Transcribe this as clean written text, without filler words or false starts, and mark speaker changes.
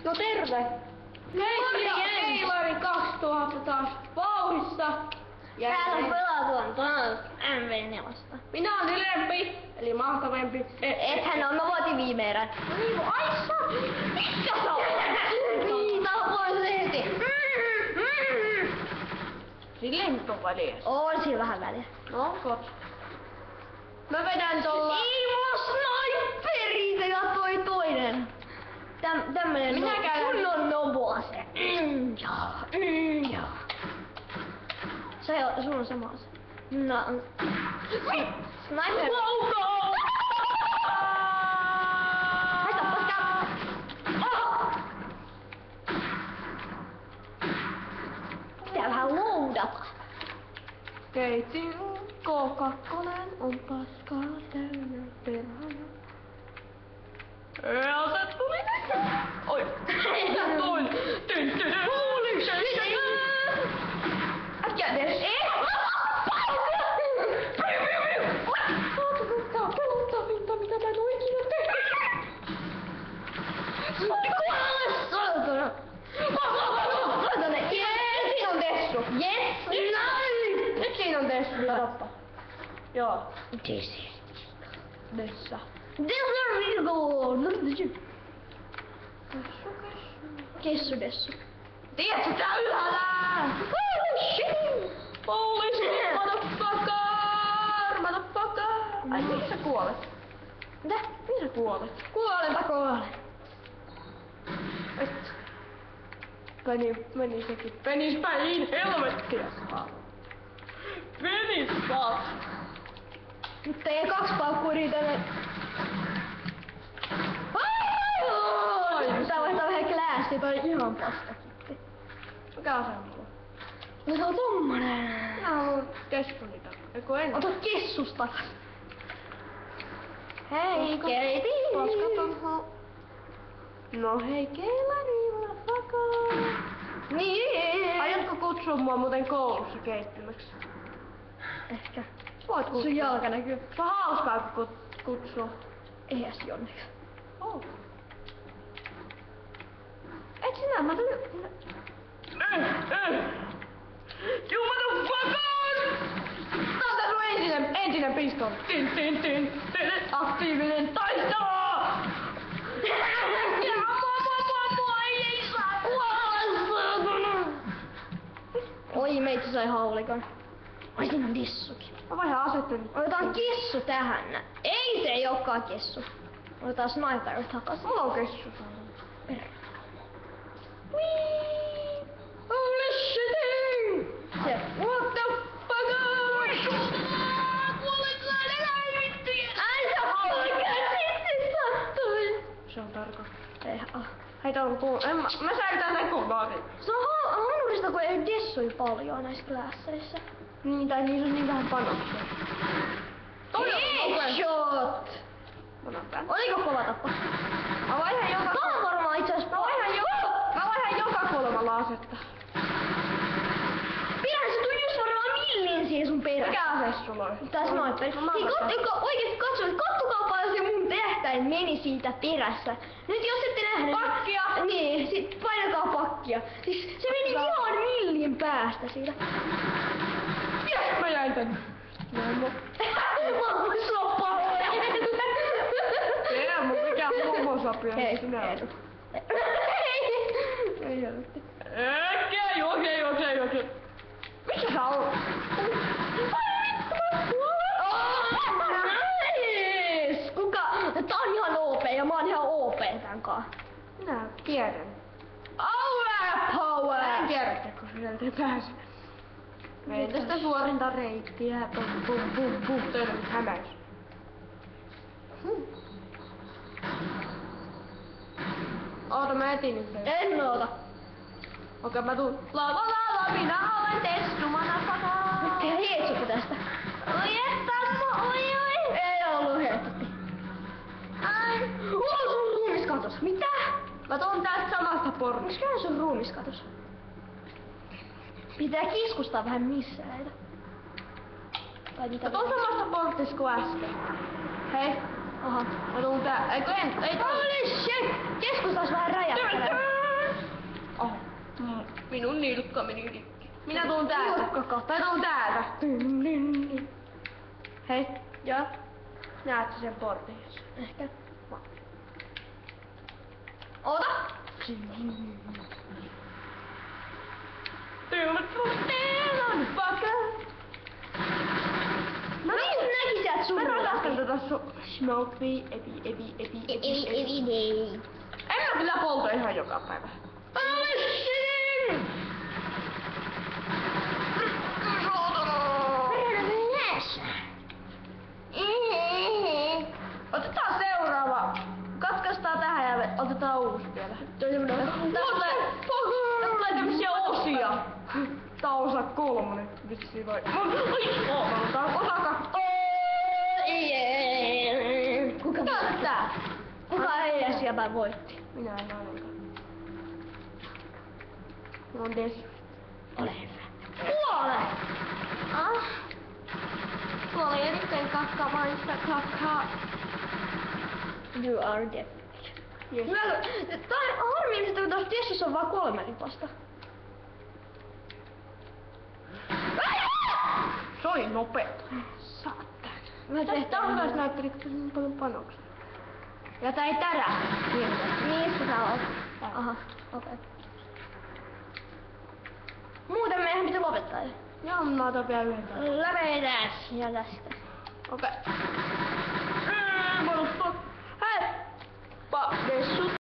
Speaker 1: No terve! Keilari 2000 taas vauhissa.
Speaker 2: Täällä pelataan taas MV4.
Speaker 1: Minä oon ylempi, eli mahtavempi.
Speaker 2: Ethän on, mä voitin viime erän.
Speaker 1: No niin, ai sä! Mikä sä oot?
Speaker 2: Niin, tää on poisesti.
Speaker 1: Sille nyt on väliä.
Speaker 2: On sillä vähän väliä.
Speaker 1: No, kot. Mä vedän tolla...
Speaker 2: Ei mulla sniperi, se kattoi toinen. Tämmönen
Speaker 1: Minä käyn...
Speaker 2: kunnon noboa se. Joo. Sulla on sama ase. No. Sniper.
Speaker 1: Laukaa!
Speaker 2: Haista paskaa. Pitää vähän loadata.
Speaker 1: Keitin K2 on paskaa täynnä perhana. Ja se tuli näkö! Oi! Se tuli! Tynttynen! Holy shit! Äkkiä edes! Tää on pelottavinta, mitä mä en oo ikinä tehnyt!
Speaker 2: Saatana!
Speaker 1: Jees! Siinä on Tessu!
Speaker 2: Yes!
Speaker 1: Nyt siinä on Tessu, katoppa. Joo.
Speaker 2: Tessu.
Speaker 1: Dessa.
Speaker 2: Dessu.
Speaker 1: Tiedätkö tää ylhäällä? Holy shit, motherfucker! Ai mihin sä kuolet?
Speaker 2: Mitä?
Speaker 1: Mihin sä kuolet?
Speaker 2: Kuolen.
Speaker 1: Et. Meni sekin. Menis päin helvettiä saa. Menis saa.
Speaker 2: Nyt ei 2 paukkua riitä. Tää vaihtaa vähän klassia, toi ihan paskakitti.
Speaker 1: Mikä ase on mulla?
Speaker 2: No se on tommonen.
Speaker 1: Minä oon Tessuni takaa. Eiku en.
Speaker 2: Ota kessus takas. Hei, Keiti.
Speaker 1: Paskatonho. No hei, Keilari, motherfucker.
Speaker 2: Niin.
Speaker 1: Aiotko kutsua mua muuten koulussa keittimeksi?
Speaker 2: Ehkä.
Speaker 1: Voit kutsua.
Speaker 2: Sun jalka näkyy.
Speaker 1: Se on hauskaa kun kutsua.
Speaker 2: Ei edes jonneksi.
Speaker 1: Oh. Et sinä, mä tulin... You motherfucker! Tää on tää sun entinen pistoli. Tin. Aktiivinen taistelu! Ei saa kuolla!
Speaker 2: Oi, meitä sai haulikon. Oi, siinä on kissukin.
Speaker 1: Mä vaihan asettelin.
Speaker 2: Otetaan kissu tähän. Ei, se ei olekaan kissu. Otetaan sniper takas.
Speaker 1: Mulla on kessu.
Speaker 2: Perä.
Speaker 1: Whee! Holy shitting!
Speaker 2: Se.
Speaker 1: What the fuck? Kuoletko eläin vittuja?
Speaker 2: Ai se oikeesti sattui.
Speaker 1: Se on tarko.
Speaker 2: Ei
Speaker 1: Heitä on mä säilytän sen kuvaakin.
Speaker 2: Se on hanurista, kun ei dessui paljon näissä klasseissa.
Speaker 1: Niin, tai niillä on niin vähän panoksia.
Speaker 2: Headshot! Oliko kova tappa?
Speaker 1: Mä vaihan joka...
Speaker 2: Tää on varmaan itse asiassa
Speaker 1: Mä vaihan joka kolmalla asetta.
Speaker 2: Pidä, se tuli just varmaan millin siihen sun perässä.
Speaker 1: Mikä ase sulla on?
Speaker 2: Tää sniper. Hei, oikeesti katsokaa paljon se mun tähtäin meni siitä perässä. Nyt jos ette nähnyt...
Speaker 1: Pakkia!
Speaker 2: Niin, sit painakaa pakkia. Siis se meni ihan millin päästä siitä.
Speaker 1: Yes, mä jäin tänne. Tiedä mun mikä homosapia.
Speaker 2: Ei,
Speaker 1: sinä
Speaker 2: ei. Ei helvetti.
Speaker 1: Okei. Missä sä oot?
Speaker 2: Nice! Kuka? Tää on ihan OP ja mä oon ihan OP tän kaa.
Speaker 1: Minä tiedän.
Speaker 2: Power!
Speaker 1: En tiedä, kun sieltä ei pääse. Ei tästä suorinta reittiä. Pum. Teillä nyt hämäys. Oota, mä etin nyt sen.
Speaker 2: En oota.
Speaker 1: Okei, mä tuun. La, minä olen Tessu, motherfucker.
Speaker 2: Nyt tehdään heetsukka tästä.
Speaker 1: Oi, oi.
Speaker 2: Ei ollut heetsutti.
Speaker 1: Ai.
Speaker 2: Sun ruumis katos. Mitä?
Speaker 1: Mä tuun tästä samasta portista.
Speaker 2: Miksiköhän sun ruumis katos? Pitää kiskustaa vähän missä näitä. Tai mitä?
Speaker 1: Mä tuun samasta portista kuin äsken. Hei.
Speaker 2: Aha.
Speaker 1: Mä tuun tää. Ei
Speaker 2: Holy shit! Keskustas vähän räjähtelee.
Speaker 1: Oh. Minun nilkka meni rikki. Minä tuun täältä. Tai tuun täältä. Hei.
Speaker 2: Joo.
Speaker 1: Näetkö sen portin?
Speaker 2: Ehkä.
Speaker 1: Oota. Teilon paka.
Speaker 2: Mä näkin sieltä sun.
Speaker 1: Mä rakastan tätä smoke me, epi.
Speaker 2: Ei.
Speaker 1: En mä kyllä polta ihan joka päivä. Otetaan seuraava. Katkaistaan tähän ja otetaan uusi vielä. Tästä tulee tämmösiä osia. Tää on osa 3. Vissiin vai? Otetaan osa 2.
Speaker 2: Kuka
Speaker 1: tää?
Speaker 2: Kuka ei siellä voitti?
Speaker 1: Minä en ainakaan. On des.
Speaker 2: Ole hyvä. Kuole! Ah.
Speaker 1: Kuoli erittäin kakkamaista kakkaa.
Speaker 2: You are dead.
Speaker 1: Yes.
Speaker 2: Tää on harmillista, kun tuossa tiessussa on vaan 3 ripasta.
Speaker 1: Se oli nopea. Saatana. Tää on hyvä näytteli, kun tässä on niin paljon panoksia. Ja tää ei tärä.
Speaker 2: Missä sä oot? Aha, okei. Muuten meidän pitää lopettaa jo.
Speaker 1: Joo, mä otan vielä yhden kerran.
Speaker 2: Läpetään ja tästä.
Speaker 1: Okei. Hei! Dessu